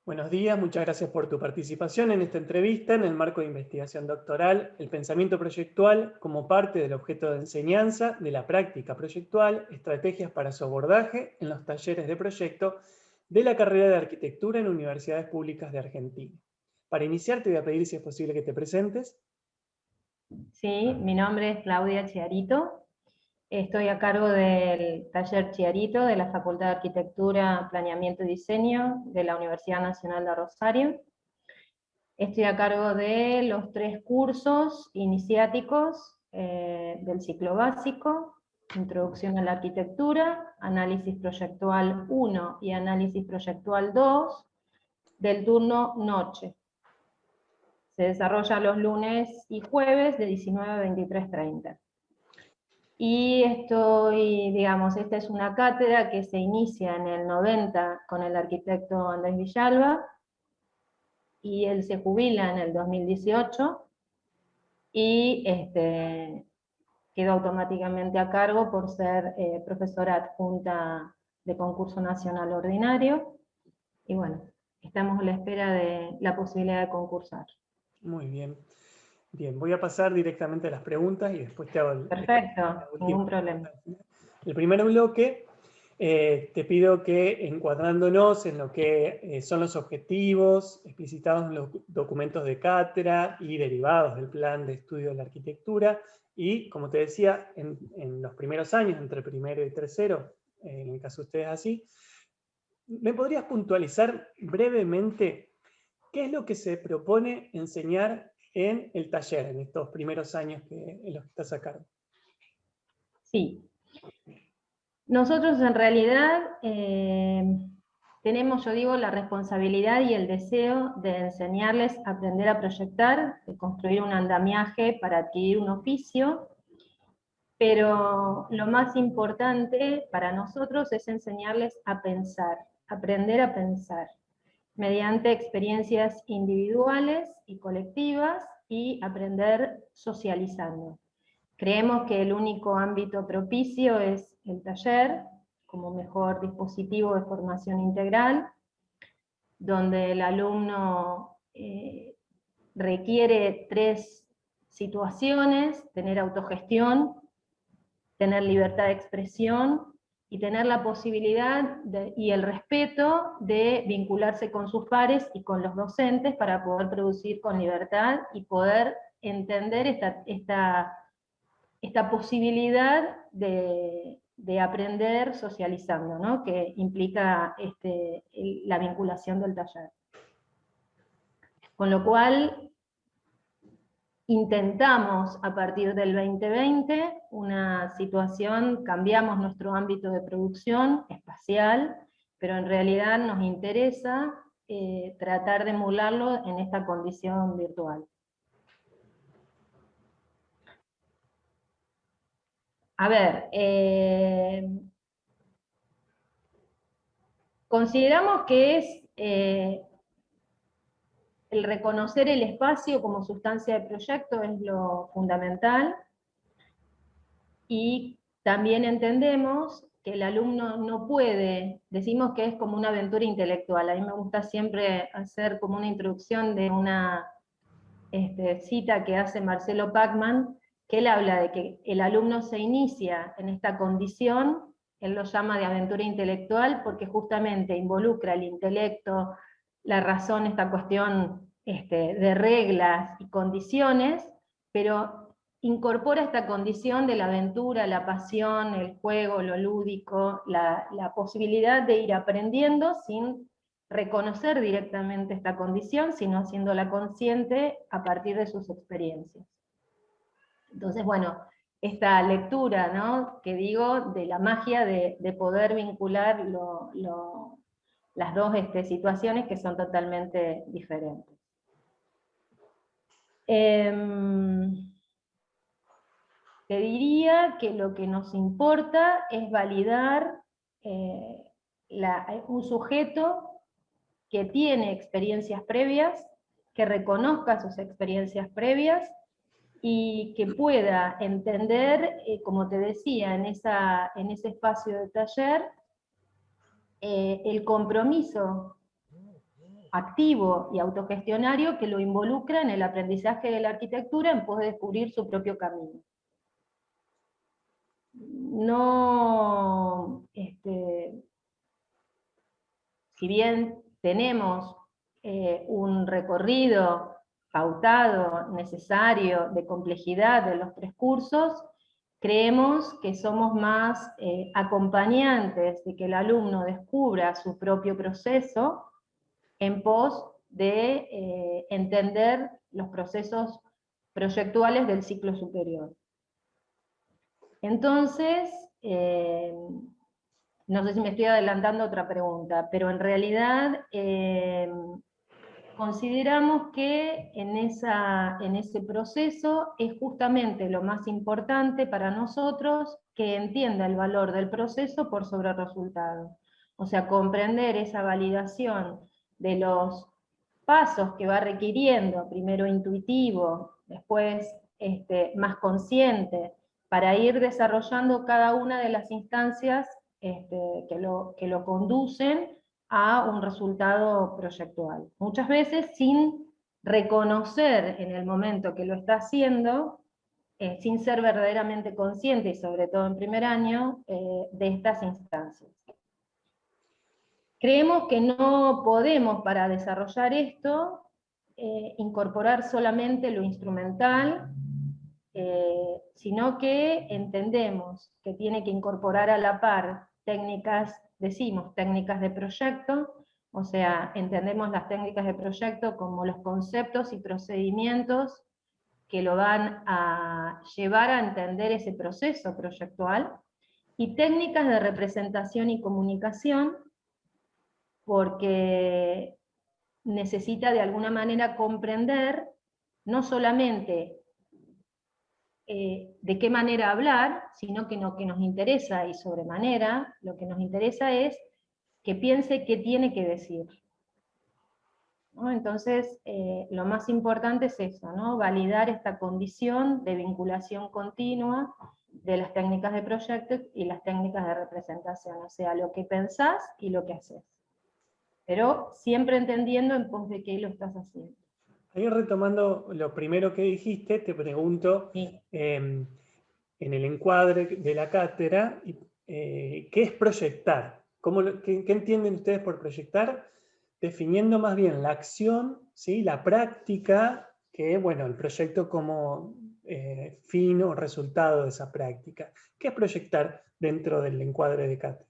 Buenos días, muchas gracias por tu participación en esta entrevista en el marco de investigación doctoral, el pensamiento proyectual como parte del objeto de enseñanza de la práctica proyectual, estrategias para su abordaje en los talleres de proyecto de la carrera de arquitectura en universidades públicas de Argentina. Para iniciar te voy a pedir si es posible que te presentes. Sí, mi nombre es Claudia Chiarito. Estoy a cargo del taller Chiarito de la Facultad de Arquitectura, Planeamiento y Diseño de la Universidad Nacional de Rosario. Estoy a cargo de los 3 cursos iniciáticos del ciclo básico: Introducción a la Arquitectura, Análisis Proyectual 1 y Análisis Proyectual 2, del turno noche. Se desarrolla los lunes y jueves de 19 a 23:30. Y esta es una cátedra que se inicia en el 90 con el arquitecto Andrés Villalba, y él se jubila en el 2018, y quedó automáticamente a cargo por ser profesora adjunta de concurso nacional ordinario, y bueno, estamos a la espera de la posibilidad de concursar. Muy bien. Bien, voy a pasar directamente a las preguntas y después te hago Perfecto, la última ningún problema. pregunta. El primer bloque, te pido que encuadrándonos en lo que son los objetivos explicitados en los documentos de cátedra y derivados del plan de estudio de la arquitectura, y como te decía, en los primeros años, entre primero y tercero, en el caso de ustedes así, ¿me podrías puntualizar brevemente qué es lo que se propone enseñar en el taller, en estos primeros años en los que estás a cargo? Sí. Nosotros en realidad tenemos, yo digo, la responsabilidad y el deseo de enseñarles a aprender a proyectar, de construir un andamiaje para adquirir un oficio, pero lo más importante para nosotros es enseñarles a pensar, aprender a pensar, mediante experiencias individuales y colectivas, y aprender socializando. Creemos que el único ámbito propicio es el taller, como mejor dispositivo de formación integral, donde el alumno requiere 3 situaciones: tener autogestión, tener libertad de expresión y tener la posibilidad y el respeto de vincularse con sus pares y con los docentes para poder producir con libertad y poder entender esta posibilidad de aprender socializando, ¿no? Que implica la vinculación del taller. Con lo cual, intentamos a partir del 2020 una situación, cambiamos nuestro ámbito de producción espacial, pero en realidad nos interesa tratar de emularlo en esta condición virtual. A ver, consideramos que es el reconocer el espacio como sustancia de proyecto es lo fundamental, y también entendemos que el alumno no puede, decimos que es como una aventura intelectual. A mí me gusta siempre hacer como una introducción de una cita que hace Marcelo Pachmann, que él habla de que el alumno se inicia en esta condición, él lo llama de aventura intelectual, porque justamente involucra el intelecto, la razón, esta cuestión de reglas y condiciones, pero incorpora esta condición de la aventura, la pasión, el juego, lo lúdico, la posibilidad de ir aprendiendo sin reconocer directamente esta condición, sino haciéndola consciente a partir de sus experiencias. Entonces, bueno, esta lectura, ¿no?, que digo, de la magia de poder vincular las dos situaciones que son totalmente diferentes. Te diría que lo que nos importa es validar un sujeto que tiene experiencias previas, que reconozca sus experiencias previas y que pueda entender, como te decía, en ese espacio de taller, el compromiso activo y autogestionario que lo involucra en el aprendizaje de la arquitectura en pos de descubrir su propio camino. No, si bien tenemos un recorrido pautado, necesario, de complejidad de los 3 cursos, creemos que somos más acompañantes de que el alumno descubra su propio proceso en pos de entender los procesos proyectuales del ciclo superior. Entonces, no sé si me estoy adelantando a otra pregunta, pero en realidad consideramos que en ese proceso es justamente lo más importante para nosotros que entienda el valor del proceso por sobre el resultado. O sea, comprender esa validación de los pasos que va requiriendo, primero intuitivo, después más consciente, para ir desarrollando cada una de las instancias que lo conducen a un resultado proyectual. Muchas veces sin reconocer en el momento que lo está haciendo, sin ser verdaderamente consciente, y sobre todo en primer año, de estas instancias. Creemos que no podemos, para desarrollar esto, incorporar solamente lo instrumental, sino que entendemos que tiene que incorporar a la par técnicas, decimos técnicas de proyecto, o sea, entendemos las técnicas de proyecto como los conceptos y procedimientos que lo van a llevar a entender ese proceso proyectual, y técnicas de representación y comunicación, porque necesita de alguna manera comprender no solamente de qué manera hablar, sino que lo que nos interesa, y sobremanera, lo que nos interesa es que piense qué tiene que decir, ¿no? Entonces, lo más importante es eso, ¿no? Validar esta condición de vinculación continua de las técnicas de proyecto y las técnicas de representación, o sea, lo que pensás y lo que haces. Pero siempre entendiendo en pos de qué lo estás haciendo. Ahí retomando lo primero que dijiste, te pregunto, Sí. en el encuadre de la cátedra, ¿qué es proyectar? ¿Qué entienden ustedes por proyectar? Definiendo más bien la acción, ¿sí? La práctica, que bueno, el proyecto como fin o resultado de esa práctica. ¿Qué es proyectar dentro del encuadre de cátedra?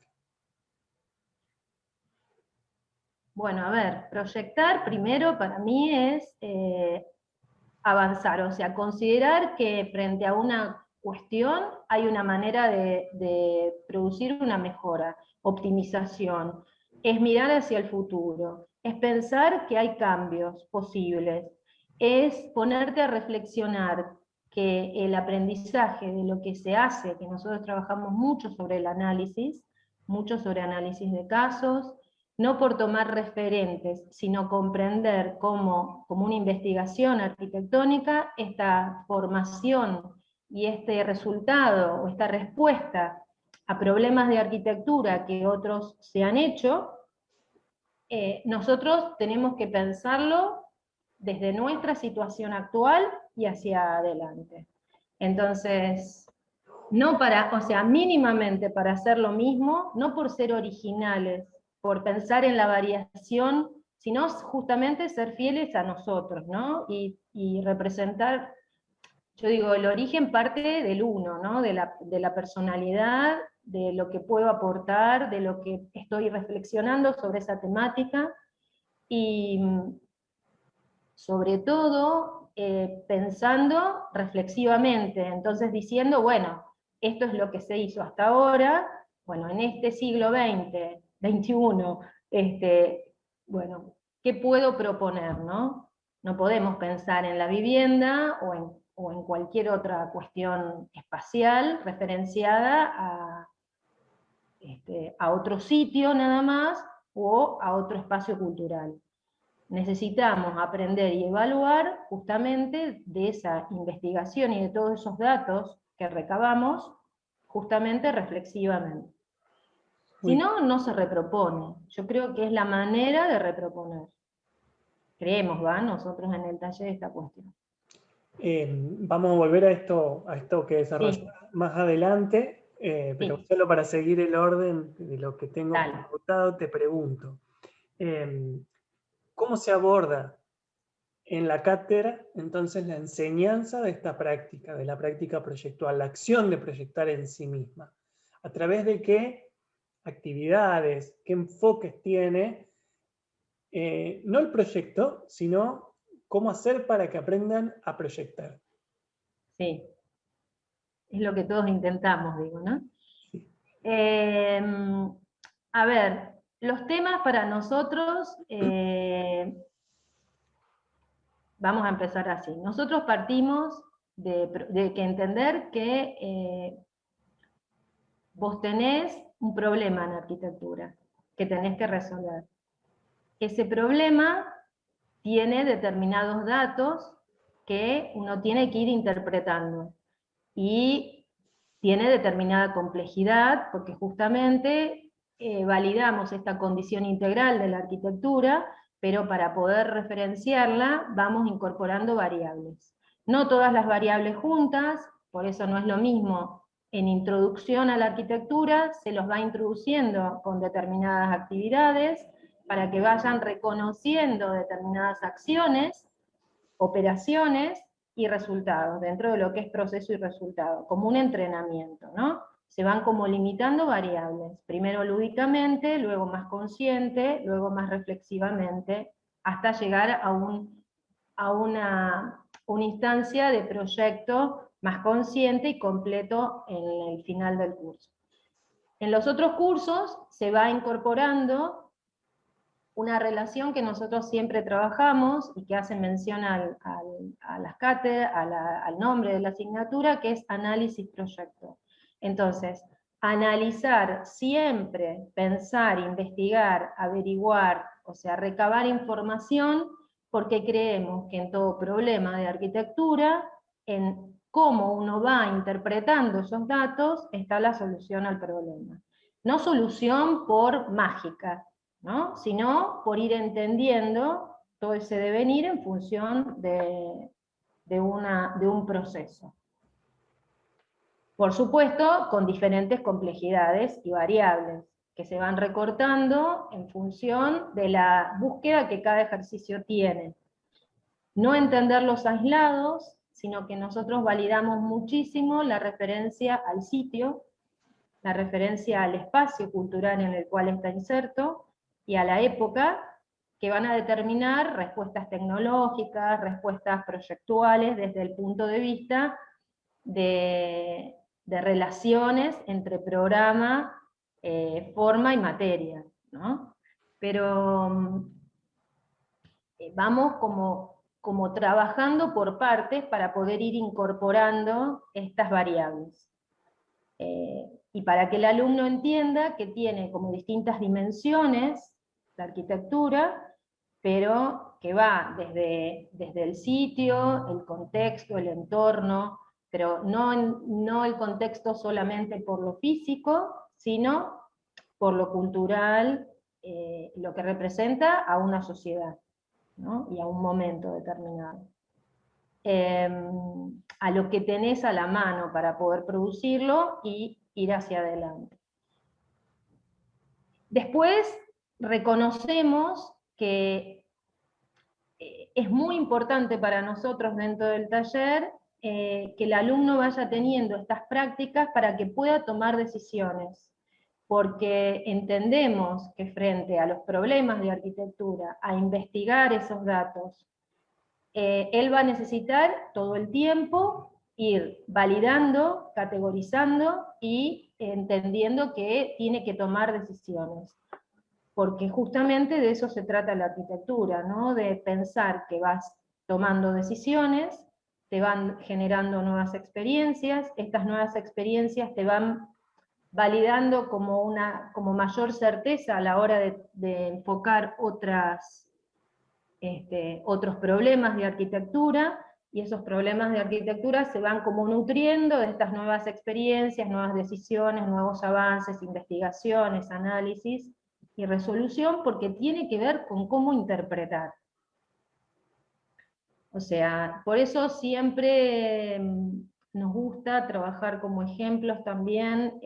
Bueno, a ver, proyectar primero para mí es avanzar, o sea, considerar que frente a una cuestión hay una manera de producir una mejora, optimización, es mirar hacia el futuro, es pensar que hay cambios posibles, es ponerte a reflexionar que el aprendizaje de lo que se hace, que nosotros trabajamos mucho sobre el análisis, mucho sobre análisis de casos, no por tomar referentes, sino comprender cómo, como una investigación arquitectónica, esta formación y este resultado o esta respuesta a problemas de arquitectura que otros se han hecho, nosotros tenemos que pensarlo desde nuestra situación actual y hacia adelante. Entonces, no para, o sea, mínimamente para hacer lo mismo, no por ser originales, por pensar en la variación, sino justamente ser fieles a nosotros, ¿no? Y representar, yo digo, el origen parte del uno, ¿no? De la personalidad, de lo que puedo aportar, de lo que estoy reflexionando sobre esa temática, y sobre todo pensando reflexivamente, entonces diciendo, bueno, esto es lo que se hizo hasta ahora, bueno, en este siglo XX, XXI, bueno, ¿qué puedo proponer, no? No podemos pensar en la vivienda o en cualquier otra cuestión espacial referenciada a otro sitio nada más, o a otro espacio cultural. Necesitamos aprender y evaluar justamente de esa investigación y de todos esos datos que recabamos, justamente reflexivamente. Si no, no se repropone. Yo creo que es la manera de reproponer. creemos, ¿va? Nosotros en el taller esta cuestión. Vamos a volver a esto que desarrollamos Sí, más adelante, pero sí, solo para seguir el orden de lo que tengo dale. pautado, te pregunto, ¿cómo se aborda en la cátedra entonces la enseñanza de esta práctica, de la práctica proyectual, la acción de proyectar en sí misma? ¿A través de qué actividades, qué enfoques tiene? No el proyecto, sino cómo hacer para que aprendan a proyectar. Sí, es lo que todos intentamos, digo, ¿no? Sí. A ver, los temas para nosotros, vamos a empezar así. Nosotros partimos de que entender que vos tenés un problema en arquitectura que tenés que resolver. Ese problema tiene determinados datos que uno tiene que ir interpretando y tiene determinada complejidad porque justamente validamos esta condición integral de la arquitectura, pero para poder referenciarla vamos incorporando variables. No todas las variables juntas, por eso no es lo mismo. En introducción a la arquitectura se los va introduciendo con determinadas actividades para que vayan reconociendo determinadas acciones, operaciones y resultados, dentro de lo que es proceso y resultado, como un entrenamiento, ¿no? Se van como limitando variables, primero lúdicamente, luego más consciente, luego más reflexivamente, hasta llegar a una instancia de proyecto más consciente y completo en el final del curso. En los otros cursos se va incorporando una relación que nosotros siempre trabajamos y que hace mención a las cátedras, al nombre de la asignatura, que es análisis proyecto. Entonces, analizar siempre, pensar, investigar, averiguar, o sea, recabar información, porque creemos que en todo problema de arquitectura, en cómo uno va interpretando esos datos, está la solución al problema. No solución por mágica, ¿no? Sino por ir entendiendo todo ese devenir en función de un proceso. Por supuesto, con diferentes complejidades y variables, que se van recortando en función de la búsqueda que cada ejercicio tiene. No entenderlos aislados, sino que nosotros validamos muchísimo la referencia al sitio, la referencia al espacio cultural en el cual está inserto, y a la época, que van a determinar respuestas tecnológicas, respuestas proyectuales desde el punto de vista de relaciones entre programa, forma y materia, ¿no? Pero vamos como trabajando por partes para poder ir incorporando estas variables. Y para que el alumno entienda que tiene como distintas dimensiones la arquitectura, pero que va desde el sitio, el contexto, el entorno, pero no el contexto solamente por lo físico, sino por lo cultural, lo que representa a una sociedad, ¿no? Y a un momento determinado. A lo que tenés a la mano para poder producirlo y ir hacia adelante. Después reconocemos que es muy importante para nosotros dentro del taller que el alumno vaya teniendo estas prácticas para que pueda tomar decisiones, porque entendemos que frente a los problemas de arquitectura, a investigar esos datos, él va a necesitar todo el tiempo ir validando, categorizando y entendiendo que tiene que tomar decisiones. Porque justamente de eso se trata la arquitectura, ¿no? De pensar que vas tomando decisiones, te van generando nuevas experiencias, estas nuevas experiencias te van validando como mayor certeza a la hora de enfocar otros problemas de arquitectura, y esos problemas de arquitectura se van como nutriendo de estas nuevas experiencias, nuevas decisiones, nuevos avances, investigaciones, análisis y resolución, porque tiene que ver con cómo interpretar. O sea, por eso siempre nos gusta trabajar como ejemplos también,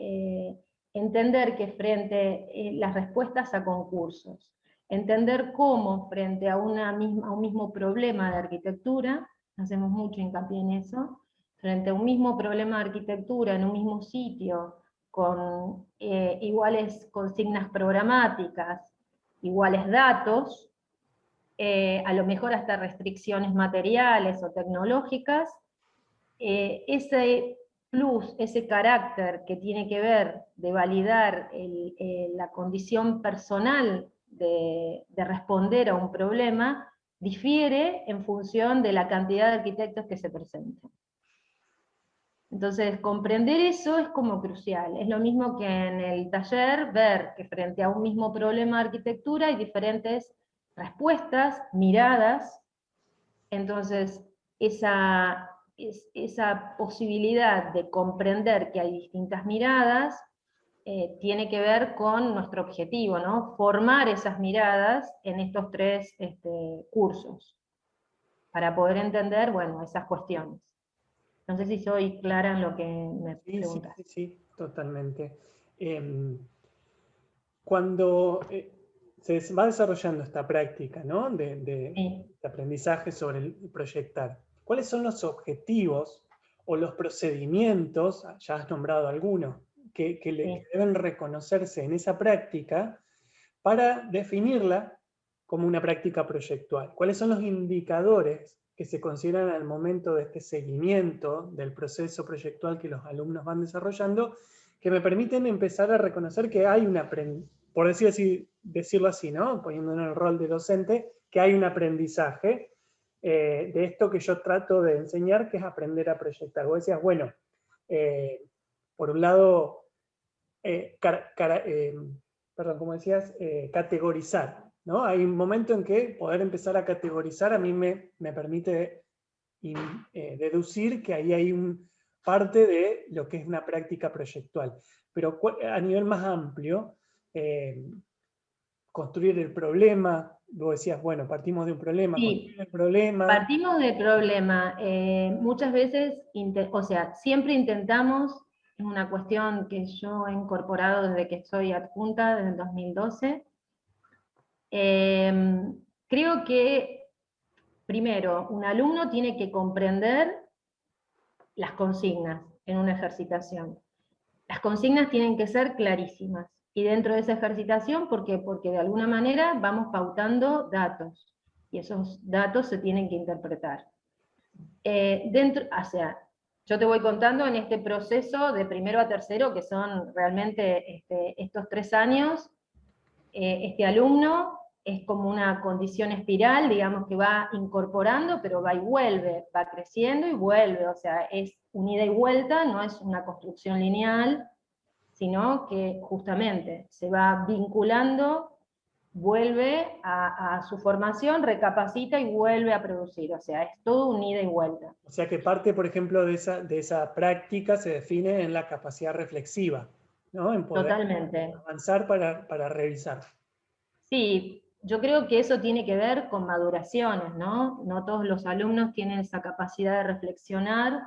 entender que frente las respuestas a concursos, entender cómo frente a, a un mismo problema de arquitectura, hacemos mucho hincapié en eso, frente a un mismo problema de arquitectura en un mismo sitio, con iguales consignas programáticas, iguales datos, a lo mejor hasta restricciones materiales o tecnológicas, ese plus, ese carácter que tiene que ver de validar la condición personal de responder a un problema, difiere en función de la cantidad de arquitectos que se presenten. Entonces, comprender eso es como crucial. Es lo mismo que en el taller ver que frente a un mismo problema de arquitectura hay diferentes respuestas, miradas. Entonces, esa posibilidad de comprender que hay distintas miradas tiene que ver con nuestro objetivo, ¿no? Formar esas miradas en estos tres cursos, para poder entender, bueno, esas cuestiones. No sé si soy clara en lo que me preguntas. Sí, totalmente. Cuando se va desarrollando esta práctica, ¿no? de aprendizaje sobre el proyectar, ¿cuáles son los objetivos o los procedimientos, ya has nombrado algunos, que deben reconocerse en esa práctica para definirla como una práctica proyectual? ¿Cuáles son los indicadores que se consideran al momento de este seguimiento del proceso proyectual que los alumnos van desarrollando, que me permiten empezar a reconocer que hay un aprendizaje, por decirlo así, ¿no? Poniendo en el rol de docente, que hay un aprendizaje de esto que yo trato de enseñar, que es aprender a proyectar? Vos decías, bueno, por un lado, perdón, como decías, categorizar, ¿no? Hay un momento en que poder empezar a categorizar a mí me permite deducir que ahí hay parte de lo que es una práctica proyectual. Pero a nivel más amplio, construir el problema, vos decías, bueno, partimos de un problema, sí, construir el problema. Partimos del problema. Muchas veces, o sea, siempre intentamos, es una cuestión que yo he incorporado desde que soy adjunta, desde el 2012, creo que, primero, un alumno tiene que comprender las consignas en una ejercitación. Las consignas tienen que ser clarísimas. Y dentro de esa ejercitación, ¿por qué? Porque de alguna manera vamos pautando datos, y esos datos se tienen que interpretar. O sea, yo te voy contando en este proceso de primero a tercero, que son realmente estos 3 años, este alumno es como una condición espiral, digamos, que va incorporando, pero va y vuelve, va creciendo y vuelve, o sea, es un ida y vuelta, no es una construcción lineal, sino que justamente se va vinculando, vuelve a su formación, recapacita y vuelve a producir, o sea, es todo un ida y vuelta. O sea que parte, por ejemplo, de esa práctica se define en la capacidad reflexiva, ¿no? En poder Totalmente. avanzar para revisar. Sí, yo creo que eso tiene que ver con maduraciones, ¿no? No todos los alumnos tienen esa capacidad de reflexionar,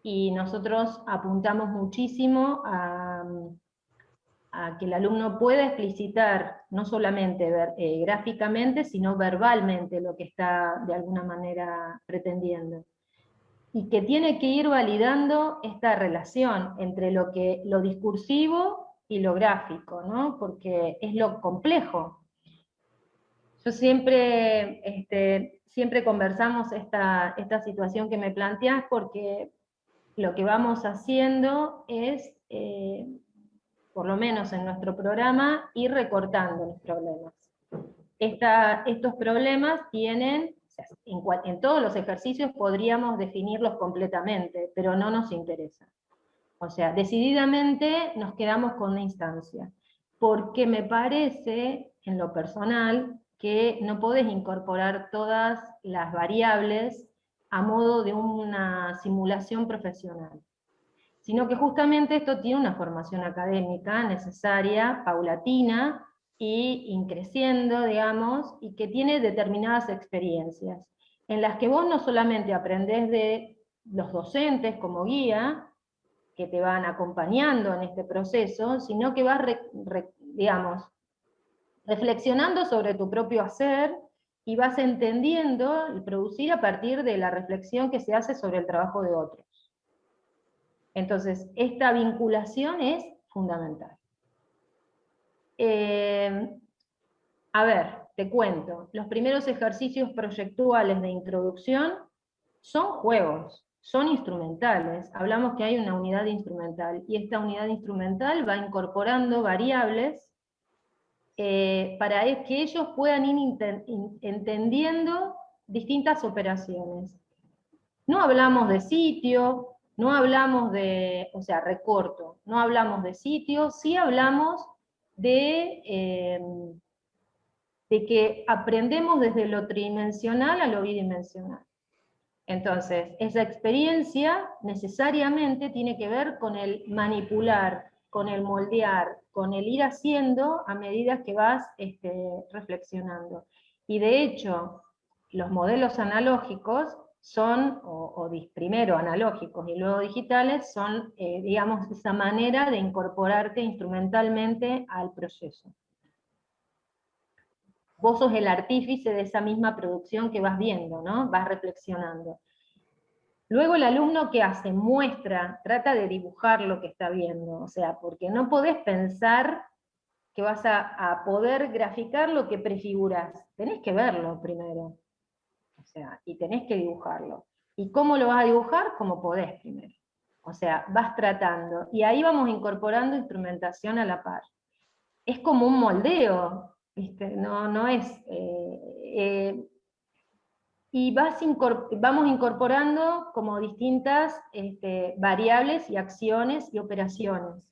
y nosotros apuntamos muchísimo a que el alumno pueda explicitar, no solamente gráficamente, sino verbalmente lo que está de alguna manera pretendiendo. Y que tiene que ir validando esta relación entre lo discursivo y lo gráfico, ¿no? Porque es lo complejo. Yo siempre conversamos esta situación que me planteás, porque lo que vamos haciendo es, por lo menos en nuestro programa, ir recortando los problemas. Estos problemas tienen, o sea, en todos los ejercicios podríamos definirlos completamente, pero no nos interesa. O sea, decididamente nos quedamos con una instancia, porque me parece, en lo personal, que no podés incorporar todas las variables a modo de una simulación profesional, sino que justamente esto tiene una formación académica necesaria, paulatina, y increciendo, digamos, y que tiene determinadas experiencias. en las que vos no solamente aprendés de los docentes como guía, que te van acompañando en este proceso, sino que vas, digamos, reflexionando sobre tu propio hacer y vas entendiendo y producir a partir de la reflexión que se hace sobre el trabajo de otros. Entonces, esta vinculación es fundamental. A ver, te cuento, los primeros ejercicios proyectuales de introducción son juegos, son instrumentales. Hablamos que hay una unidad instrumental, y esta unidad instrumental va incorporando variables para que ellos puedan ir entendiendo distintas operaciones. No hablamos de sitio, no hablamos de, o sea, recorto, no hablamos de sitio, sí hablamos de que aprendemos desde lo tridimensional a lo bidimensional. Entonces, esa experiencia necesariamente tiene que ver con el manipular, con el moldear, con el ir haciendo a medida que vas reflexionando. Y de hecho, los modelos analógicos son, primero analógicos y luego digitales, son, digamos, esa manera de incorporarte instrumentalmente al proceso. Vos sos el artífice de esa misma producción que vas viendo, ¿no? Vas reflexionando. Luego el alumno, ¿qué hace? Muestra, trata de dibujar lo que está viendo, o sea, porque no podés pensar que vas a poder graficar lo que prefigurás. Tenés que verlo primero, o sea, y tenés que dibujarlo. ¿Y cómo lo vas a dibujar? Como podés primero. O sea, vas tratando, y ahí vamos incorporando instrumentación a la par. Es como un moldeo, ¿viste? No es... y vamos incorporando como distintas variables y acciones y operaciones.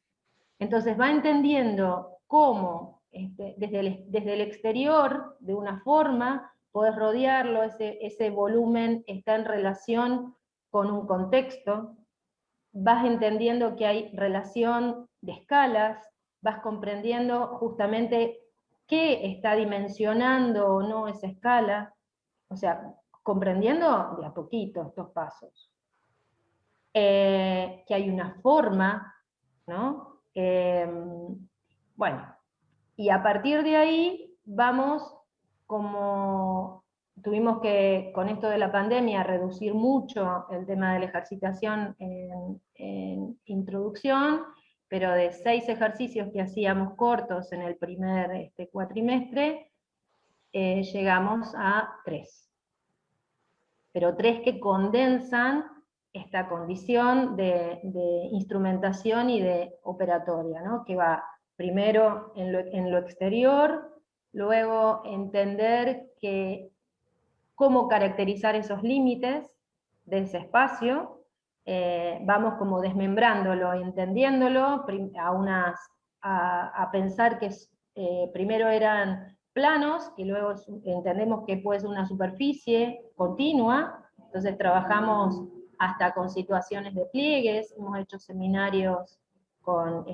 Entonces va entendiendo cómo desde el exterior, de una forma, podés rodearlo, ese volumen está en relación con un contexto, vas entendiendo que hay relación de escalas, vas comprendiendo justamente qué está dimensionando o no esa escala, o sea, comprendiendo de a poquito estos pasos. Que hay una forma, ¿no? Bueno, y a partir de ahí vamos, como tuvimos que, con esto de la pandemia, reducir mucho el tema de la ejercitación en introducción, pero de 6 ejercicios que hacíamos cortos en el primer cuatrimestre, llegamos a 3. Pero 3 que condensan esta condición de instrumentación y de operatoria, ¿no? Que va primero en lo exterior, luego entender cómo caracterizar esos límites de ese espacio, vamos como desmembrándolo, entendiéndolo, a pensar que primero eran planos, y luego entendemos que puede ser una superficie continua, entonces trabajamos hasta con situaciones de pliegues, hemos hecho seminarios con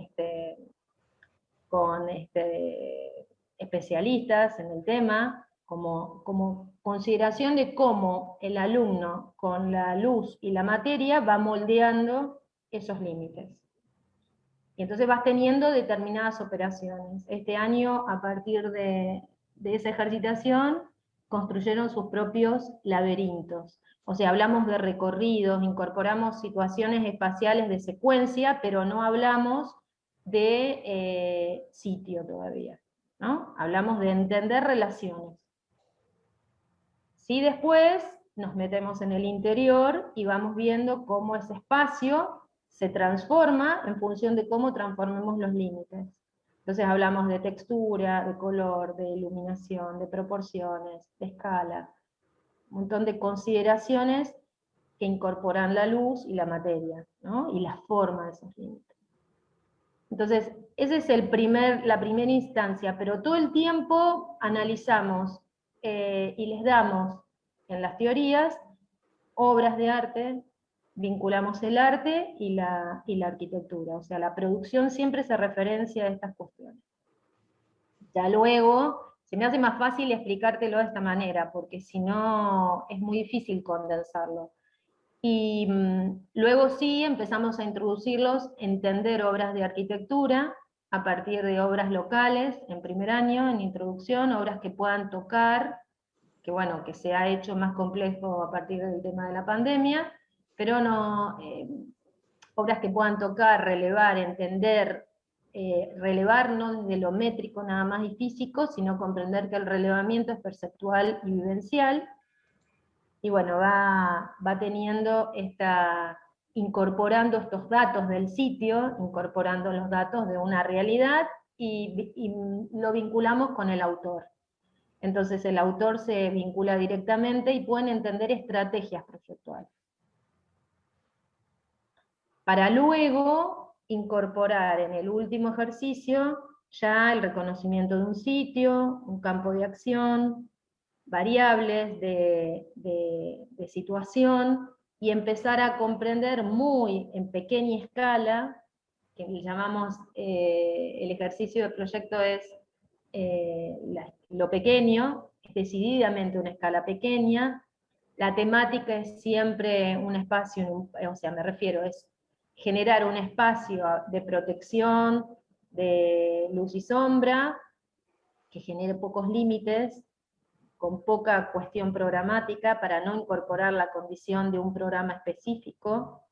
especialistas en el tema, como consideración de cómo el alumno con la luz y la materia va moldeando esos límites. Y entonces vas teniendo determinadas operaciones. Este año, a partir de esa ejercitación, construyeron sus propios laberintos. O sea, hablamos de recorridos, incorporamos situaciones espaciales de secuencia, pero no hablamos de sitio todavía, ¿no? Hablamos de entender relaciones. Sí, después nos metemos en el interior y vamos viendo cómo ese espacio se transforma en función de cómo transformemos los límites. Entonces hablamos de textura, de color, de iluminación, de proporciones, de escala, un montón de consideraciones que incorporan la luz y la materia, ¿no? Y la forma de esos límites. Entonces, esa es la primera instancia, pero todo el tiempo analizamos y les damos en las teorías obras de arte, vinculamos el arte y la arquitectura, o sea, la producción siempre se referencia a estas cuestiones. Ya luego Se me hace más fácil explicártelo de esta manera, porque si no es muy difícil condensarlo. Y luego sí empezamos a introducirlos, entender obras de arquitectura, a partir de obras locales, en primer año, en introducción, obras que puedan tocar, que bueno, que se ha hecho más complejo a partir del tema de la pandemia, pero no, obras que puedan tocar, relevar, entender, relevar no desde lo métrico nada más y físico, sino comprender que el relevamiento es perceptual y vivencial, y bueno, va teniendo incorporando estos datos del sitio, incorporando los datos de una realidad, y lo vinculamos con el autor. Entonces el autor se vincula directamente y pueden entender estrategias proyectuales. Para luego incorporar en el último ejercicio ya el reconocimiento de un sitio, un campo de acción, variables de situación, y empezar a comprender muy en pequeña escala, que le llamamos, el ejercicio del proyecto es lo pequeño, es decididamente una escala pequeña, la temática es siempre un espacio, o sea, me refiero, es generar un espacio de protección, de luz y sombra, que genere pocos límites, con poca cuestión programática, para no incorporar la condición de un programa específico,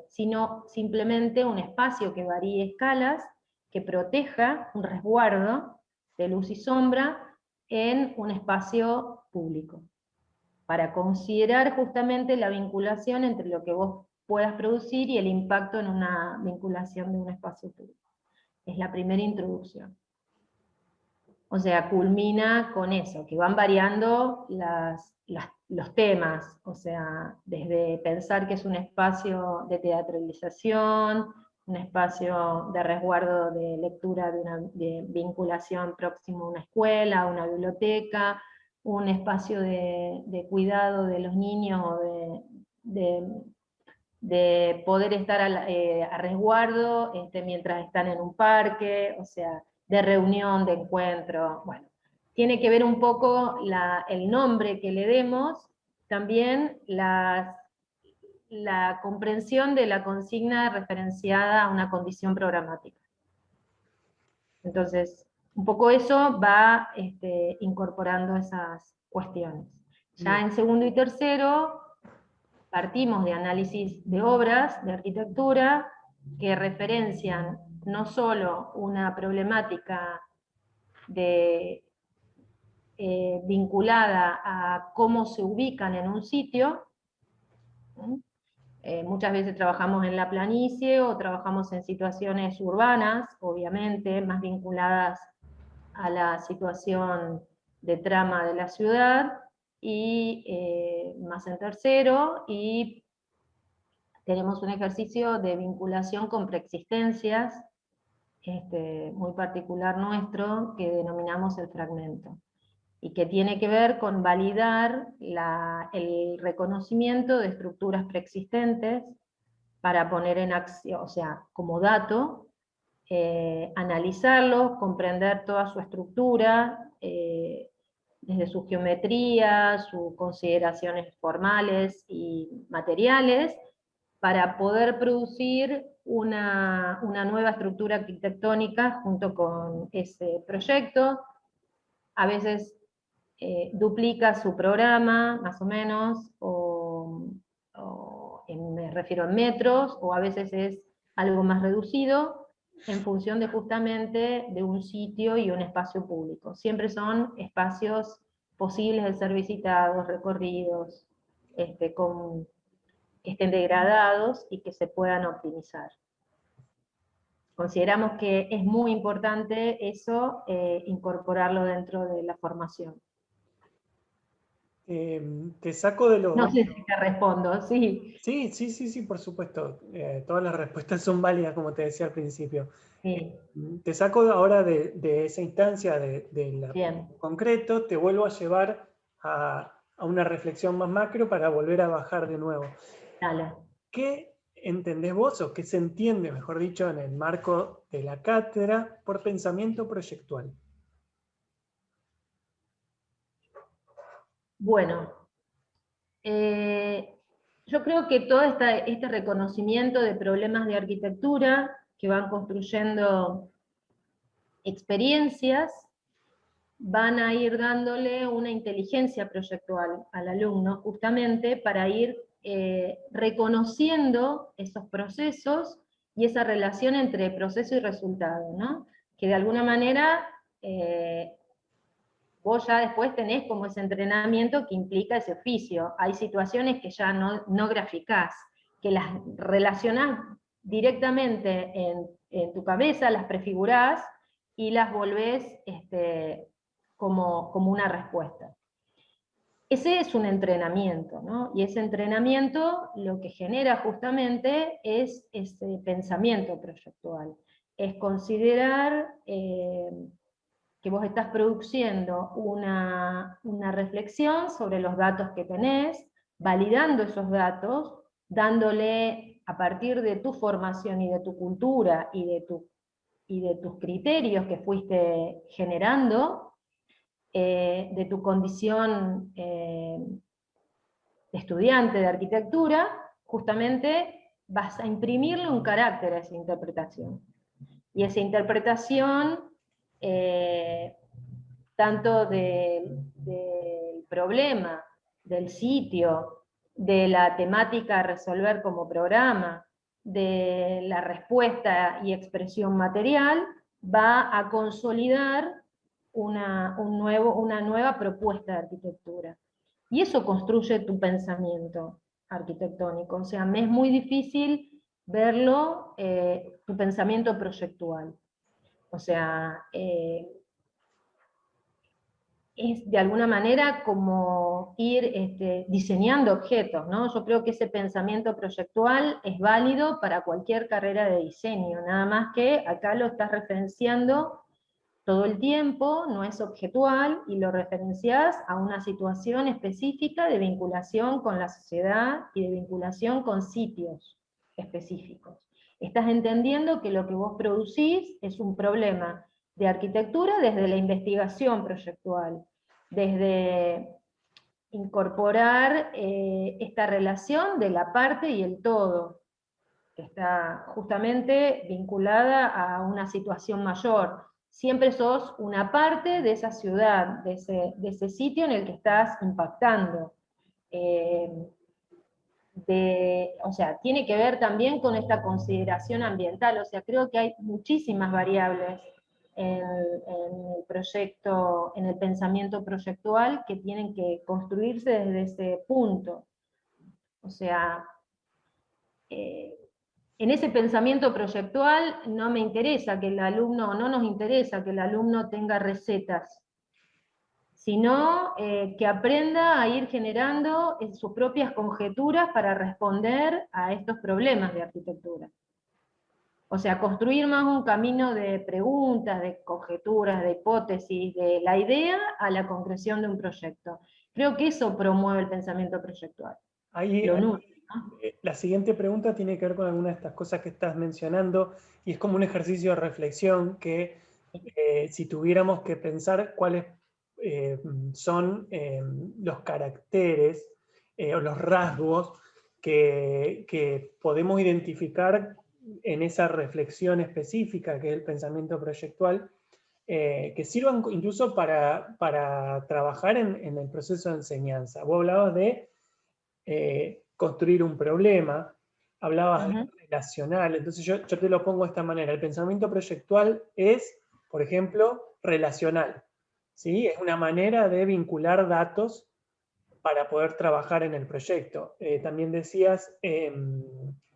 sino simplemente un espacio que varíe escalas, que proteja un resguardo de luz y sombra en un espacio público, para considerar justamente la vinculación entre lo que vos puedas producir y el impacto en una vinculación de un espacio público. Es la primera introducción. O sea, culmina con eso, que van variando los temas, o sea, desde pensar que es un espacio de teatralización, un espacio de resguardo de lectura, de vinculación próximo a una escuela, a una biblioteca, un espacio de cuidado de los niños, de poder estar a resguardo mientras están en un parque, o sea, de reunión, de encuentro. Bueno, tiene que ver un poco el nombre que le demos, también la comprensión de la consigna referenciada a una condición programática. Entonces, un poco eso va incorporando esas cuestiones. Ya en segundo y tercero partimos de análisis de obras de arquitectura que referencian no solo una problemática vinculada a cómo se ubican en un sitio. Muchas veces trabajamos en la planicie o trabajamos en situaciones urbanas, obviamente, más vinculadas a la situación de trama de la ciudad, y más en tercero, y tenemos un ejercicio de vinculación con preexistencias, muy particular nuestro, que denominamos el fragmento, y que tiene que ver con validar el reconocimiento de estructuras preexistentes para poner en acción, o sea, como dato, analizarlo, comprender toda su estructura, desde su geometría, sus consideraciones formales y materiales, para poder producir una nueva estructura arquitectónica junto con ese proyecto. A veces duplica su programa, más o menos, me refiero en metros, o a veces es algo más reducido, en función de justamente de un sitio y un espacio público. Siempre son espacios posibles de ser visitados, recorridos, que estén degradados y que se puedan optimizar. Consideramos que es muy importante eso, incorporarlo dentro de la formación. Te saco de los... No sé si te respondo, sí. Sí, por supuesto. Todas las respuestas son válidas, como te decía al principio. Sí. Te saco ahora de esa instancia de concreto, te vuelvo a llevar a una reflexión más macro para volver a bajar de nuevo. Dale. ¿Qué entendés vos, o qué se entiende, mejor dicho, en el marco de la cátedra por pensamiento proyectual? Bueno, yo creo que todo este reconocimiento de problemas de arquitectura que van construyendo experiencias, van a ir dándole una inteligencia proyectual al alumno, justamente para ir reconociendo esos procesos y esa relación entre proceso y resultado, ¿no? Que de alguna manera vos ya después tenés como ese entrenamiento que implica ese oficio. Hay situaciones que ya no graficás, que las relacionás directamente en tu cabeza, las prefigurás y las volvés como una respuesta. Ese es un entrenamiento, ¿no? Y ese entrenamiento lo que genera justamente es ese pensamiento proyectual. Es considerar que vos estás produciendo una reflexión sobre los datos que tenés, validando esos datos, dándole a partir de tu formación y de tu cultura y de tus criterios que fuiste generando, de tu condición de estudiante de arquitectura, justamente vas a imprimirle un carácter a esa interpretación. Y esa interpretación, tanto del problema, del sitio, de la temática a resolver como programa, de la respuesta y expresión material, va a consolidar una nueva propuesta de arquitectura. Y eso construye tu pensamiento arquitectónico. O sea, me es muy difícil verlo, tu pensamiento proyectual. O sea, es de alguna manera como ir diseñando objetos, ¿no? Yo creo que ese pensamiento proyectual es válido para cualquier carrera de diseño, nada más que acá lo estás referenciando todo el tiempo, no es objetual, y lo referencias a una situación específica de vinculación con la sociedad y de vinculación con sitios específicos. Estás entendiendo que lo que vos producís es un problema de arquitectura desde la investigación proyectual, desde incorporar esta relación de la parte y el todo, que está justamente vinculada a una situación mayor. Siempre sos una parte de esa ciudad, de ese sitio en el que estás impactando. O sea, tiene que ver también con esta consideración ambiental, o sea, creo que hay muchísimas variables en el proyecto, en el pensamiento proyectual que tienen que construirse desde ese punto. O sea, en ese pensamiento proyectual no me interesa que el alumno, no nos interesa que el alumno tenga recetas, sino que aprenda a ir generando sus propias conjeturas para responder a estos problemas de arquitectura. O sea, construir más un camino de preguntas, de conjeturas, de hipótesis, de la idea a la concreción de un proyecto. Creo que eso promueve el pensamiento proyectual. Ahí, Lo nutre, ¿no? la siguiente pregunta tiene que ver con alguna de estas cosas que estás mencionando, y es como un ejercicio de reflexión que si tuviéramos que pensar cuáles son los caracteres o los rasgos que podemos identificar en esa reflexión específica que es el pensamiento proyectual, que sirvan incluso para trabajar en el proceso de enseñanza. Vos hablabas de construir un problema, hablabas de relacional, entonces yo te lo pongo de esta manera. El pensamiento proyectual es, por ejemplo, relacional, ¿sí? Es una manera de vincular datos para poder trabajar en el proyecto. También decías,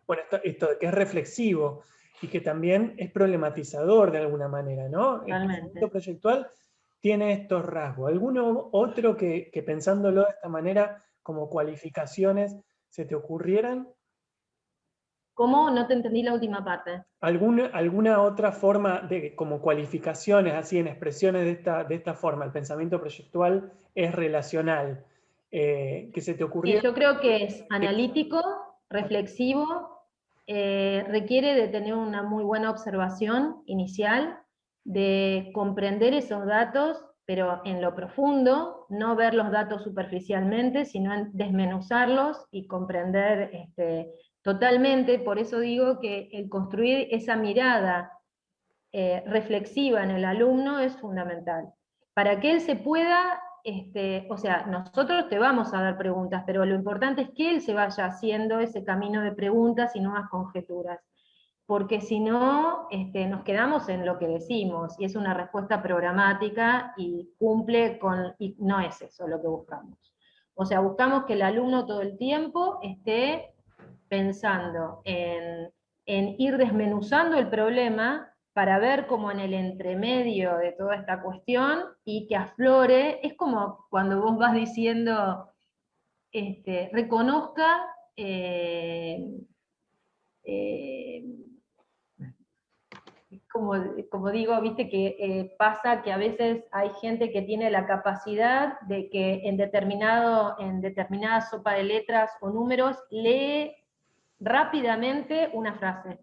bueno, esto de que es reflexivo y que también es problematizador de alguna manera, ¿no? El pensamiento proyectual tiene estos rasgos. ¿Alguno otro que pensándolo de esta manera como cualificaciones se te ocurrieran? ¿Cómo? No te entendí la última parte. ¿Alguna otra forma de, como cualificaciones, así en expresiones de esta forma? El pensamiento proyectual es relacional. ¿Que se te Sí, ocurriera? yo creo que es analítico, reflexivo, requiere de tener una muy buena observación inicial, de comprender esos datos pero en lo profundo, no ver los datos superficialmente, sino en desmenuzarlos y comprender totalmente. Por eso digo que el construir esa mirada reflexiva en el alumno es fundamental. Para que él se pueda, o sea, nosotros te vamos a dar preguntas, pero lo importante es que él se vaya haciendo ese camino de preguntas y nuevas conjeturas. Porque si no, nos quedamos en lo que decimos, y es una respuesta programática y cumple con, y no es eso lo que buscamos. O sea, buscamos que el alumno todo el tiempo esté pensando en ir desmenuzando el problema para ver cómo en el entremedio de toda esta cuestión y que aflore. Es como cuando vos vas diciendo, reconozca como digo, viste que pasa que a veces hay gente que tiene la capacidad de que en determinada sopa de letras o números lee rápidamente una frase.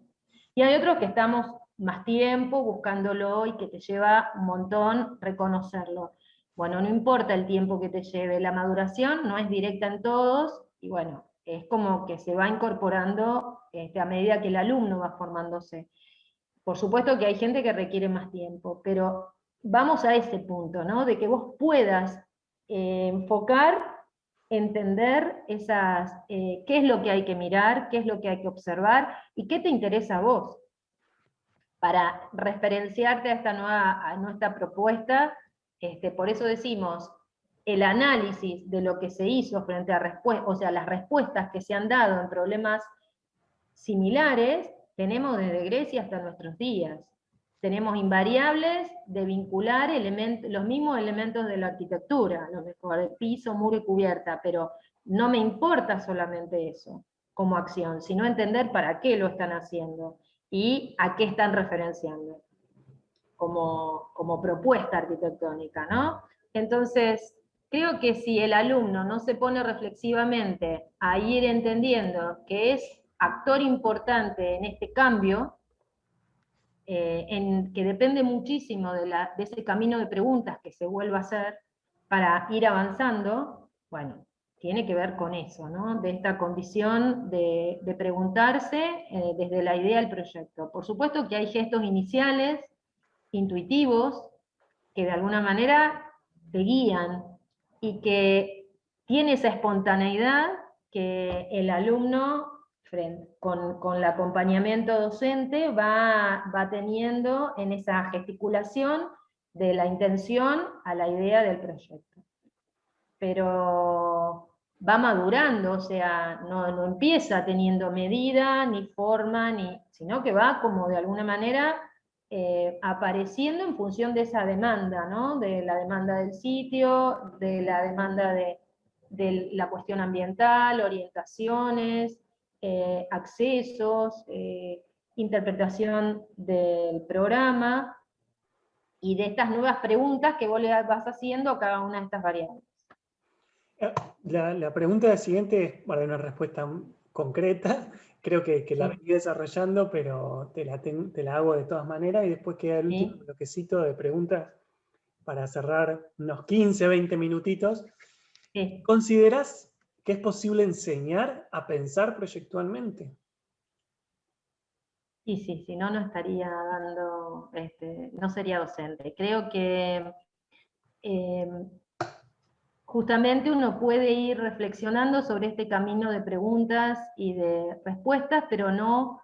Y hay otros que estamos más tiempo buscándolo y que te lleva un montón reconocerlo. Bueno, no importa el tiempo que te lleve, la maduración no es directa en todos, y bueno, es como que se va incorporando a medida que el alumno va formándose. Por supuesto que hay gente que requiere más tiempo, pero vamos a ese punto, ¿no? De que vos puedas enfocar, entender qué es lo que hay que mirar, qué es lo que hay que observar, y qué te interesa a vos, para referenciarte a nuestra propuesta. Por eso decimos, el análisis de lo que se hizo frente a las respuestas que se han dado en problemas similares, tenemos desde Grecia hasta nuestros días. Tenemos invariables de vincular los mismos elementos de la arquitectura, lo mejor, piso, muro y cubierta, pero no me importa solamente eso como acción, sino entender para qué lo están haciendo y a qué están referenciando como propuesta arquitectónica, ¿no? Entonces, creo que si el alumno no se pone reflexivamente a ir entendiendo que es actor importante en este cambio, que depende muchísimo de ese camino de preguntas que se vuelva a hacer para ir avanzando, bueno, tiene que ver con eso, ¿no? De esta condición de preguntarse desde la idea del proyecto. Por supuesto que hay gestos iniciales, intuitivos, que de alguna manera te guían y que tiene esa espontaneidad que el alumno con el acompañamiento docente va teniendo en esa gesticulación de la intención a la idea del proyecto. Pero va madurando, o sea, no empieza teniendo medida, ni forma, sino que va como de alguna manera apareciendo en función de esa demanda, ¿no? De la demanda del sitio, de la demanda de la cuestión ambiental, orientaciones, accesos, interpretación del programa, y de estas nuevas preguntas que vos le vas haciendo a cada una de estas variables. La pregunta siguiente es para una respuesta concreta. Creo que la venía desarrollando, pero te la hago de todas maneras, y después queda el último bloquecito de preguntas para cerrar unos 15, 20 minutitos. Sí. ¿Considerás que es posible enseñar a pensar proyectualmente? Y sí, si no, no estaría dando, no sería docente. Creo que justamente uno puede ir reflexionando sobre este camino de preguntas y de respuestas, pero no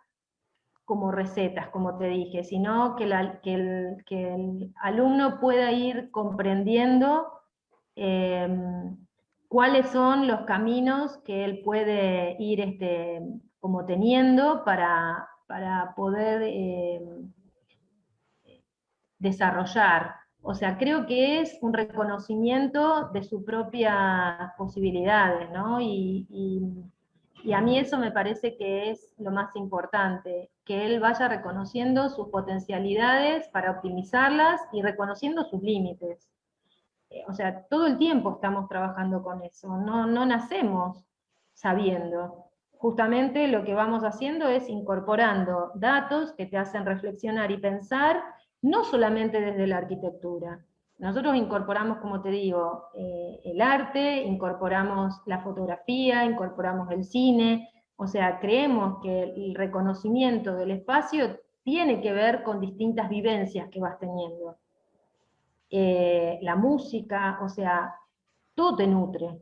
como recetas, como te dije, sino que el alumno pueda ir comprendiendo cuáles son los caminos que él puede ir como teniendo para poder desarrollar. O sea, creo que es un reconocimiento de sus propias posibilidades, ¿no? Y a mí eso me parece que es lo más importante, que él vaya reconociendo sus potencialidades para optimizarlas y reconociendo sus límites. O sea, todo el tiempo estamos trabajando con eso, no nacemos sabiendo. Justamente lo que vamos haciendo es incorporando datos que te hacen reflexionar y pensar, no solamente desde la arquitectura, Nosotros incorporamos, como te digo, el arte, incorporamos la fotografía, incorporamos el cine, o sea, creemos que el reconocimiento del espacio tiene que ver con distintas vivencias que vas teniendo. La música, o sea, todo te nutre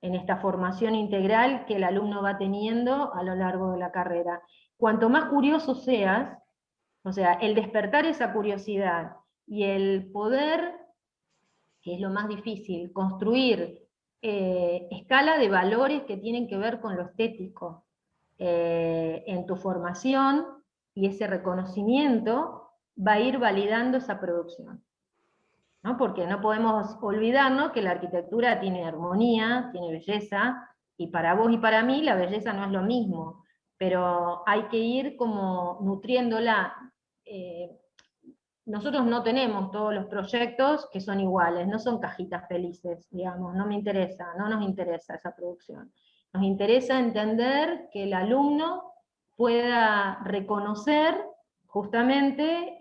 en esta formación integral que el alumno va teniendo a lo largo de la carrera. Cuanto más curioso seas, o sea, el despertar esa curiosidad y el poder, que es lo más difícil, construir escala de valores que tienen que ver con lo estético en tu formación, y ese reconocimiento va a ir validando esa producción, ¿no? Porque no podemos olvidarnos que la arquitectura tiene armonía, tiene belleza, y para vos y para mí la belleza no es lo mismo, pero hay que ir como nutriéndola. eh, Nosotros no tenemos todos los proyectos que son iguales, no son cajitas felices, digamos, no me interesa, no nos interesa esa producción. Nos interesa entender que el alumno pueda reconocer justamente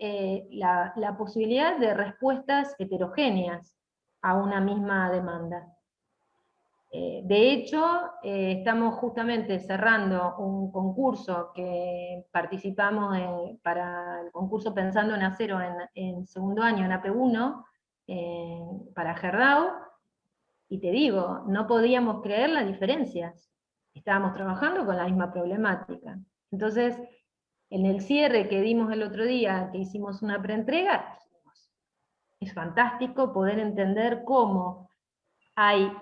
la posibilidad de respuestas heterogéneas a una misma demanda. De hecho, estamos justamente cerrando un concurso que participamos para el concurso Pensando en Acero en segundo año en AP1, para Gerdau, y te digo, no podíamos creer las diferencias. Estábamos trabajando con la misma problemática. Entonces, en el cierre que dimos el otro día, que hicimos una preentrega, es fantástico poder entender cómo hay,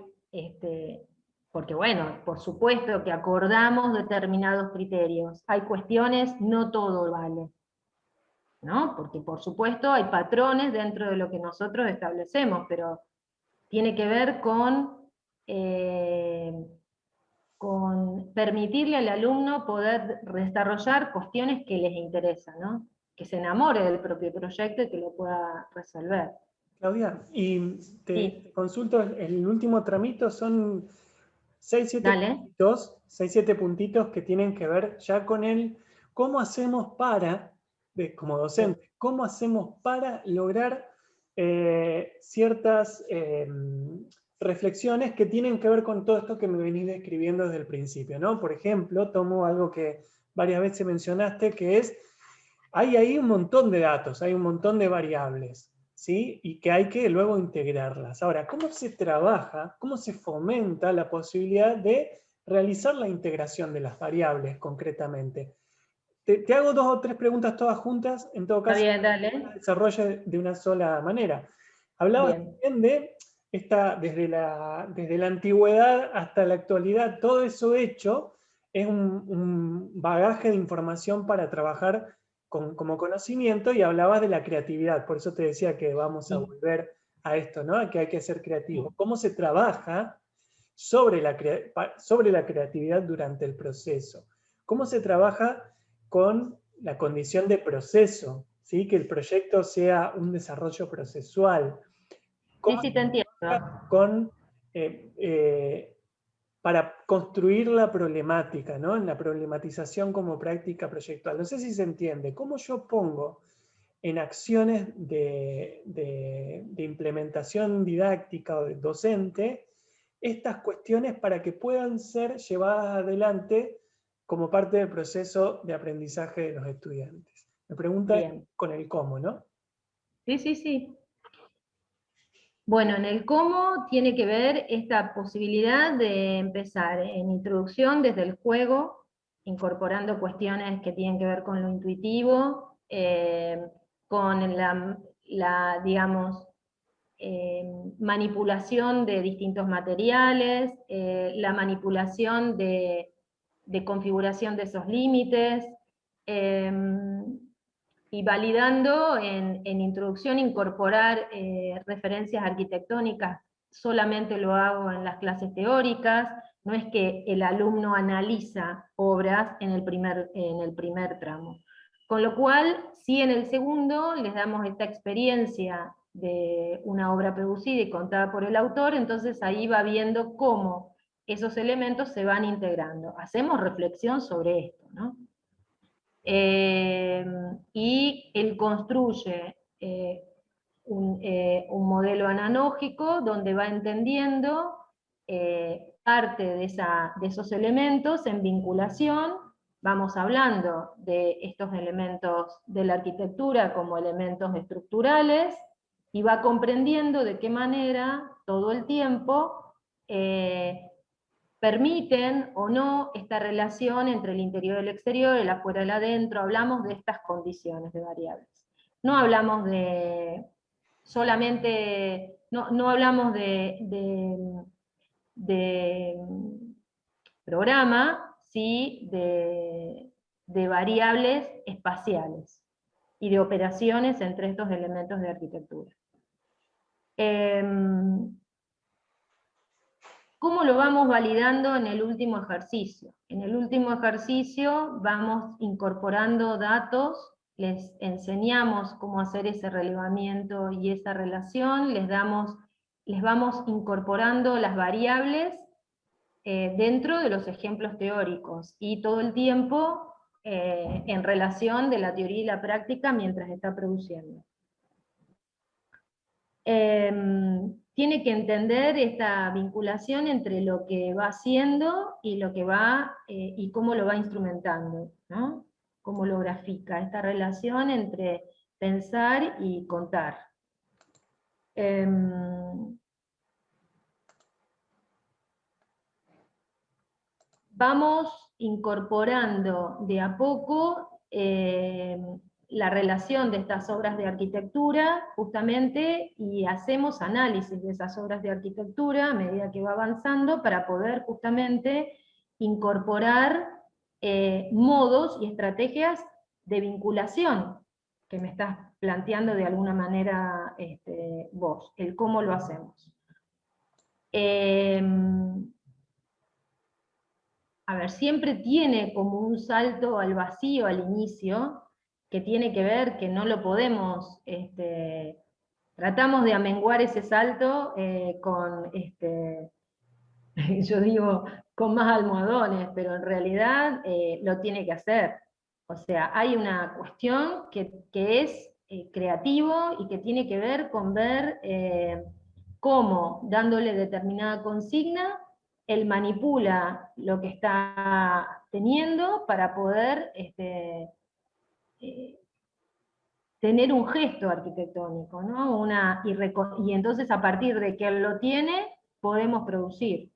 porque bueno, por supuesto que acordamos determinados criterios, hay cuestiones, no todo vale, ¿no? Porque por supuesto hay patrones dentro de lo que nosotros establecemos, pero tiene que ver con permitirle al alumno poder desarrollar cuestiones que les interesan, ¿no? Que se enamore del propio proyecto y que lo pueda resolver. Claudia, y Sí, te consulto, el último tramito son 6-7 dale. puntitos, 6-7 puntitos que tienen que ver ya con el cómo hacemos para, como Sí. docente, cómo hacemos para lograr ciertas reflexiones que tienen que ver con todo esto que me venís describiendo desde el principio, ¿no? Por ejemplo, tomo algo que varias veces mencionaste, que es, hay ahí un montón de datos, hay un montón de variables, ¿sí? Y que hay que luego integrarlas. Ahora, ¿cómo se trabaja, cómo se fomenta la posibilidad de realizar la integración de las variables concretamente? Te hago 2 o 3 preguntas todas juntas, en todo Está caso, bien, dale. desarrolle de una sola manera. Hablabas Bien. también de desde la antigüedad hasta la actualidad, todo eso hecho es un bagaje de información para trabajar como conocimiento, y hablabas de la creatividad, por eso te decía que vamos a Sí, volver a esto, ¿no? Que hay que ser creativo. sí. ¿Cómo se trabaja sobre la creatividad durante el proceso? ¿Cómo se trabaja con la condición de proceso? ¿Sí? Que el proyecto sea un desarrollo procesual. Sí, ¿Cómo sí, se te entiendo. trabaja eh, eh, para construir la problemática, ¿no? En la problematización como práctica proyectual? No sé si se entiende. ¿Cómo yo pongo en acciones de implementación didáctica o docente estas cuestiones para que puedan ser llevadas adelante como parte del proceso de aprendizaje de los estudiantes? Me pregunta es Bien. con el cómo, ¿no? Sí, sí, sí. Bueno, en el cómo tiene que ver esta posibilidad de empezar en introducción desde el juego, incorporando cuestiones que tienen que ver con lo intuitivo, con digamos, manipulación de distintos materiales, la manipulación de configuración de esos límites, y validando en introducción incorporar referencias arquitectónicas. Solamente lo hago en las clases teóricas, no es que el alumno analiza obras en el primer tramo. Con lo cual, sí, en el segundo les damos esta experiencia de una obra producida y contada por el autor, entonces ahí va viendo cómo esos elementos se van integrando. Hacemos reflexión sobre esto, ¿no? Y él construye un modelo analógico donde va entendiendo parte de esos elementos en vinculación. Vamos hablando de estos elementos de la arquitectura como elementos estructurales, y va comprendiendo de qué manera todo el tiempo permiten o no esta relación entre el interior y el exterior, el afuera y el adentro. Hablamos de estas condiciones de variables. No hablamos de solamente, no hablamos de programa, sí de variables espaciales y de operaciones entre estos elementos de arquitectura. ¿Cómo lo vamos validando en el último ejercicio? En el último ejercicio vamos incorporando datos, les enseñamos cómo hacer ese relevamiento y esa relación, les vamos incorporando las variables dentro de los ejemplos teóricos, y todo el tiempo en relación de la teoría y la práctica mientras está produciendo. Tiene que entender esta vinculación entre lo que va haciendo y lo que va, y cómo lo va instrumentando, ¿no? Cómo lo grafica, esta relación entre pensar y contar. Vamos incorporando de a poco la relación de estas obras de arquitectura, justamente, y hacemos análisis de esas obras de arquitectura a medida que va avanzando, para poder justamente incorporar modos y estrategias de vinculación, que me estás planteando de alguna manera vos, el cómo lo hacemos. A ver, siempre tiene como un salto al vacío al inicio, que tiene que ver que no lo podemos, tratamos de amenguar ese salto con, yo digo, con más almohadones, pero en realidad lo tiene que hacer. O sea, hay una cuestión que es creativo, y que tiene que ver con ver cómo, dándole determinada consigna, él manipula lo que está teniendo para poder tener un gesto arquitectónico, ¿no? Y entonces, a partir de que él lo tiene, podemos producir.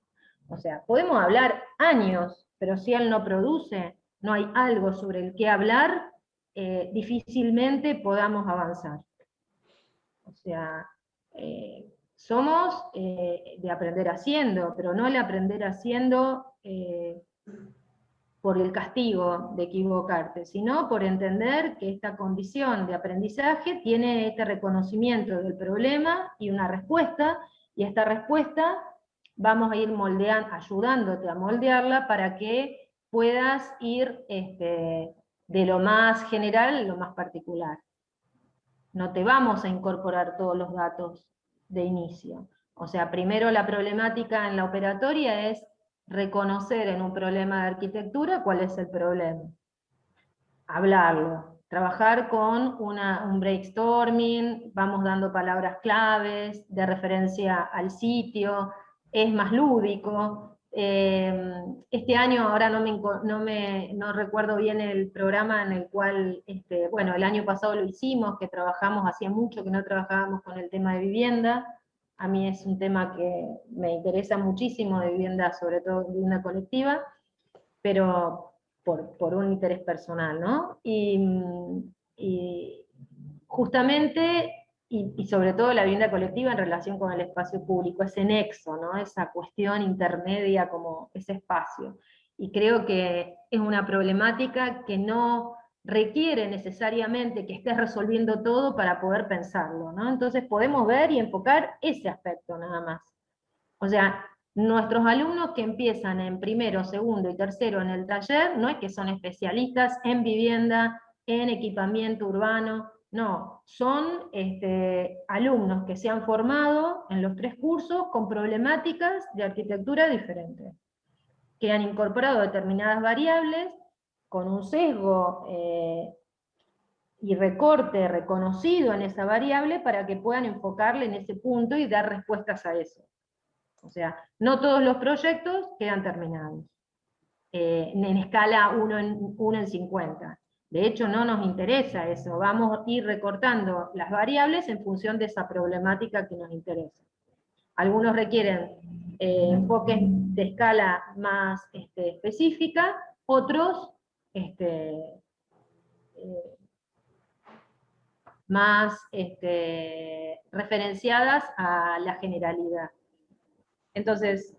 O sea, podemos hablar años, pero si él no produce, no hay algo sobre el que hablar, difícilmente podamos avanzar. O sea, somos de aprender haciendo, pero no el aprender haciendo por el castigo de equivocarte, sino por entender que esta condición de aprendizaje tiene este reconocimiento del problema y una respuesta, y esta respuesta vamos a ir ayudándote a moldearla para que puedas ir de lo más general a lo más particular. No te vamos a incorporar todos los datos de inicio. O sea, primero la problemática en la operatoria es reconocer en un problema de arquitectura cuál es el problema. Hablarlo, trabajar con un brainstorming, vamos dando palabras claves, de referencia al sitio, es más lúdico. Este año, ahora no recuerdo bien el programa en el cual, bueno, el año pasado lo hicimos, que trabajamos, hacía mucho que no trabajábamos con el tema de vivienda. A mí es un tema que me interesa muchísimo, de vivienda, sobre todo vivienda colectiva, pero por un interés personal, ¿no? Y justamente, y sobre todo la vivienda colectiva en relación con el espacio público, ese nexo, ¿no? Esa cuestión intermedia como ese espacio. Y creo que es una problemática que no requiere necesariamente que estés resolviendo todo para poder pensarlo, ¿no? Entonces podemos ver y enfocar ese aspecto nada más. O sea, nuestros alumnos que empiezan en primero, segundo y tercero en el taller, no es que son especialistas en vivienda, en equipamiento urbano, no, son alumnos que se han formado en los 3 cursos con problemáticas de arquitectura diferentes, que han incorporado determinadas variables con un sesgo y recorte reconocido en esa variable para que puedan enfocarle en ese punto y dar respuestas a eso. O sea, no todos los proyectos quedan terminados en escala 1 en 50. De hecho, no nos interesa eso, vamos a ir recortando las variables en función de esa problemática que nos interesa. Algunos requieren enfoques de escala más específica, otros más referenciadas a la generalidad. Entonces,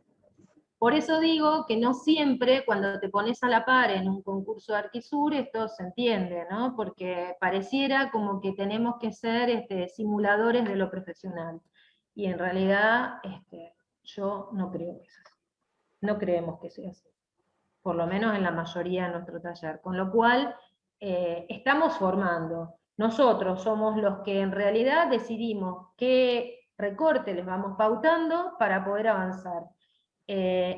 por eso digo que no siempre cuando te pones a la par en un concurso de Arquisur esto se entiende, ¿no? Porque pareciera como que tenemos que ser simuladores de lo profesional. Y en realidad yo no creo que sea así. No creemos que sea así. Por lo menos en la mayoría de nuestro taller. Con lo cual, estamos formando. Nosotros somos los que en realidad decidimos qué recorte les vamos pautando para poder avanzar.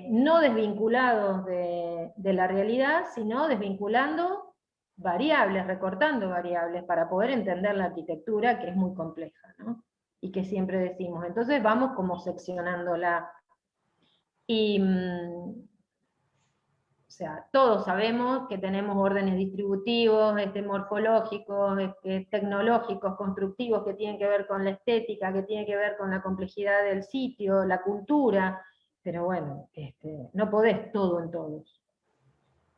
No desvinculados de la realidad, sino desvinculando variables, recortando variables, para poder entender la arquitectura, que es muy compleja, ¿no? Y que siempre decimos. Entonces vamos como seccionándola. Y, o sea, todos sabemos que tenemos órdenes distributivos, morfológicos, tecnológicos, constructivos, que tienen que ver con la estética, que tienen que ver con la complejidad del sitio, la cultura, pero bueno, no podés todo en todos.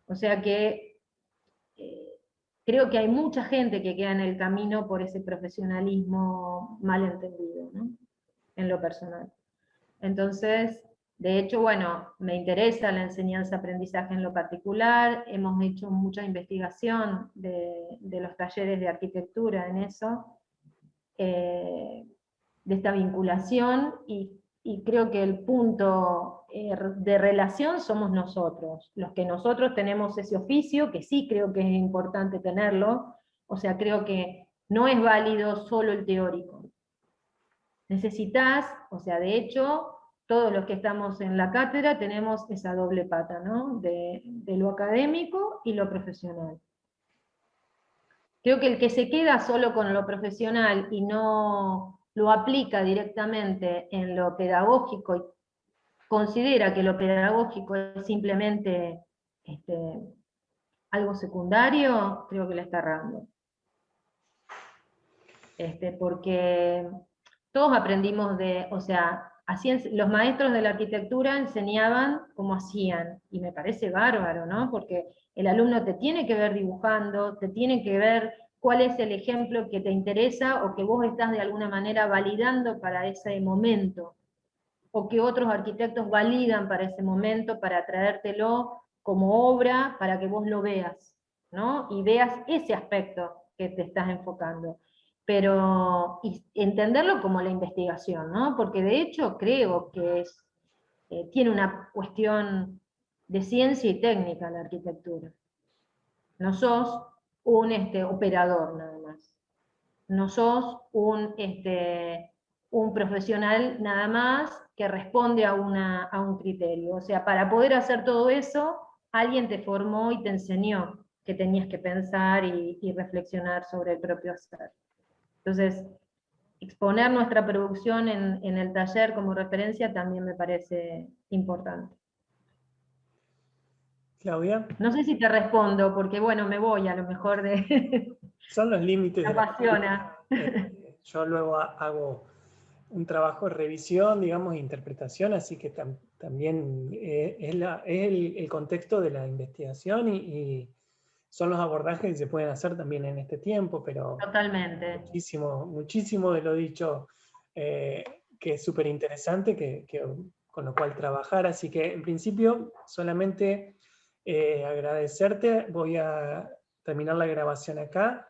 O sea que creo que hay mucha gente que queda en el camino por ese profesionalismo mal entendido, ¿no? En lo personal. Entonces, de hecho, bueno, me interesa la enseñanza-aprendizaje en lo particular, hemos hecho mucha investigación de los talleres de arquitectura en eso, de esta vinculación, y creo que el punto de relación somos nosotros, los que nosotros tenemos ese oficio, que sí creo que es importante tenerlo, o sea, creo que no es válido solo el teórico. Necesitas, o sea, de hecho, todos los que estamos en la cátedra tenemos esa doble pata, ¿no? De lo académico y lo profesional. Creo que el que se queda solo con lo profesional y no lo aplica directamente en lo pedagógico y considera que lo pedagógico es simplemente algo secundario, creo que la está errando. Porque todos aprendimos o sea, los maestros de la arquitectura enseñaban cómo hacían, y me parece bárbaro, ¿no? Porque el alumno te tiene que ver dibujando, te tiene que ver cuál es el ejemplo que te interesa o que vos estás de alguna manera validando para ese momento, o que otros arquitectos validan para ese momento, para traértelo como obra, para que vos lo veas, ¿no? Y veas ese aspecto que te estás enfocando. Pero entenderlo como la investigación, ¿no? Porque de hecho creo que tiene una cuestión de ciencia y técnica la arquitectura. No sos un operador nada más. No sos un profesional nada más que responde a un criterio. O sea, para poder hacer todo eso, alguien te formó y te enseñó que tenías que pensar y reflexionar sobre el propio hacer. Entonces, exponer nuestra producción en el taller como referencia también me parece importante. Claudia. No sé si te respondo, porque bueno, me voy a lo mejor de... Son los límites me de la apasiona. yo luego hago un trabajo de revisión, digamos, e interpretación, así que también es el contexto de la investigación y son los abordajes que se pueden hacer también en este tiempo, pero Totalmente. muchísimo de lo dicho que es súper interesante, con lo cual trabajar, así que en principio solamente agradecerte, voy a terminar la grabación acá.